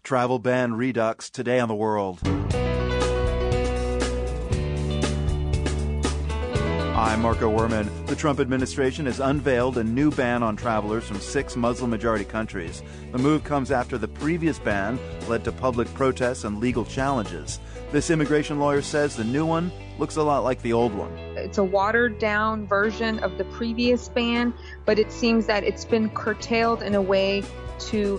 Travel ban redux today on The World. I'm Marco Werman. The Trump administration has unveiled a new ban on travelers from 6 Muslim-majority countries. The move comes after the previous ban led to public protests and legal challenges. This immigration lawyer says the new one looks a lot like the old one. It's a watered-down version of the previous ban, but it seems that it's been curtailed in a way to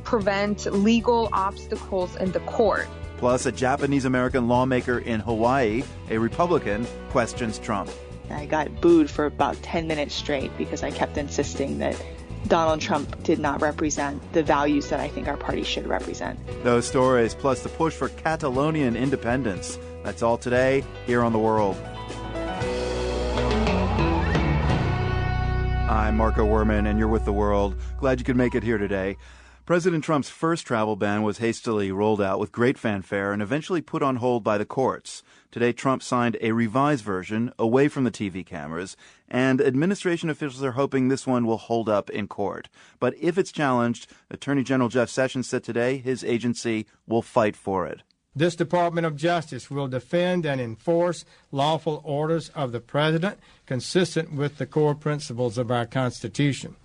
prevent legal obstacles in the court. Plus, a Japanese-American lawmaker in Hawaii, a Republican, questions Trump. I got booed for about 10 minutes straight because I kept insisting that Donald Trump did not represent the values that I think our party should represent. Those stories, plus the push for Catalonian independence. That's all today here on The World. I'm Marco Werman, and you're with The World. Glad you could make it here today. President Trump's first travel ban was hastily rolled out with great fanfare and eventually put on hold by the courts. Today, Trump signed a revised version away from the TV cameras, and administration officials are hoping this one will hold up in court. But if it's challenged, Attorney General Jeff Sessions said today his agency will fight for it. This Department of Justice will defend and enforce lawful orders of the President consistent with the core principles of our Constitution.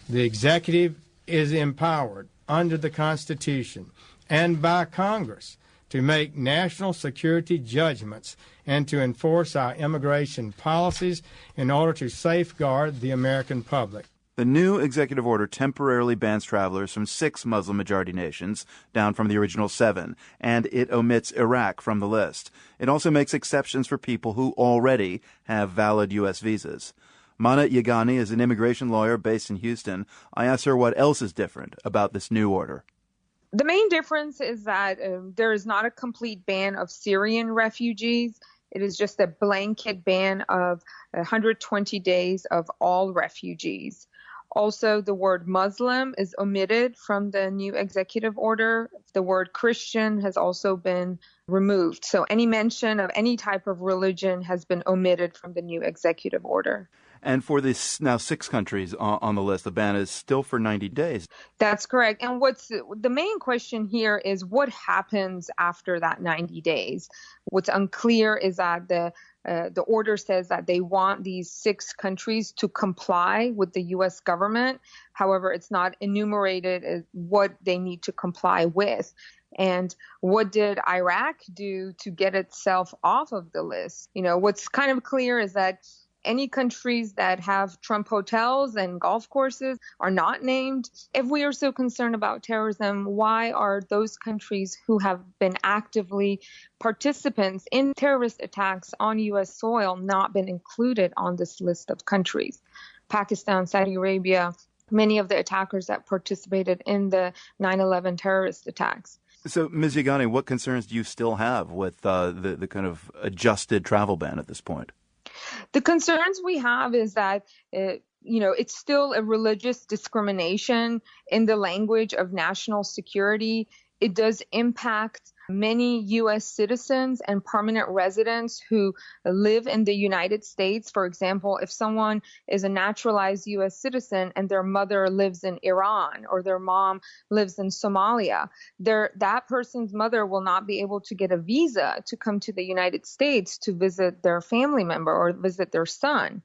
The executive is empowered under the Constitution and by Congress to make national security judgments and to enforce our immigration policies in order to safeguard the American public. The new executive order temporarily bans travelers from 6 Muslim-majority nations, down from the original 7, and it omits Iraq from the list. It also makes exceptions for people who already have valid U.S. visas. Mana Yagani is an immigration lawyer based in Houston. I asked her what else is different about this new order. The main difference is that there is not a complete ban of Syrian refugees. It is just a blanket ban of 120 days of all refugees. Also, the word Muslim is omitted from the new executive order. The word Christian has also been removed. So any mention of any type of religion has been omitted from the new executive order. And for this now 6 countries on the list, the ban is still for 90 days. That's correct. And what's the main question here is what happens after that 90 days? What's unclear is that the order says that they want these 6 countries to comply with the U.S. government. However, it's not enumerated as what they need to comply with. And what did Iraq do to get itself off of the list? You know, what's kind of clear is that any countries that have Trump hotels and golf courses are not named. If we are so concerned about terrorism, why are those countries who have been actively participants in terrorist attacks on U.S. soil not been included on this list of countries? Pakistan, Saudi Arabia, many of the attackers that participated in the 9/11 terrorist attacks. So, Ms. Yagani, what concerns do you still have with the kind of adjusted travel ban at this point? The concerns we have is that, it's still a religious discrimination in the language of national security. It does impact many U.S. citizens and permanent residents who live in the United States. For example, if someone is a naturalized U.S. citizen and their mother lives in Iran or their mom lives in Somalia, that person's mother will not be able to get a visa to come to the United States to visit their family member or visit their son.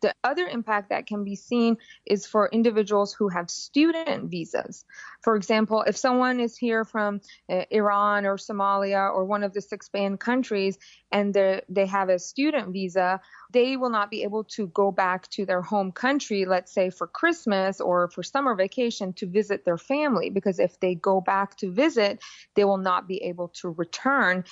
The other impact that can be seen is for individuals who have student visas. For example, if someone is here from Iran or Somalia or one of the 6 banned countries and they have a student visa, they will not be able to go back to their home country, let's say for Christmas or for summer vacation, to visit their family, because if they go back to visit, they will not be able to return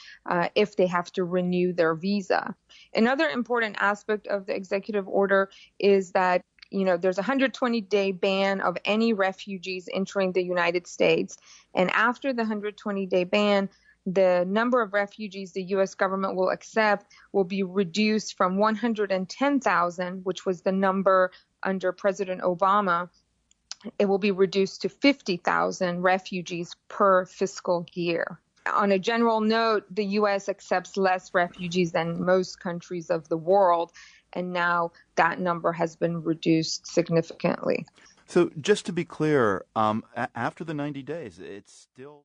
if they have to renew their visa. Another important aspect of the executive order is that there's a 120-day ban of any refugees entering the United States. And after the 120-day ban, the number of refugees the U.S. government will accept will be reduced from 110,000, which was the number under President Obama. It will be reduced to 50,000 refugees per fiscal year. On a general note, the U.S. accepts less refugees than most countries of the world, and now that number has been reduced significantly. So just to be clear, after the 90 days, it's still...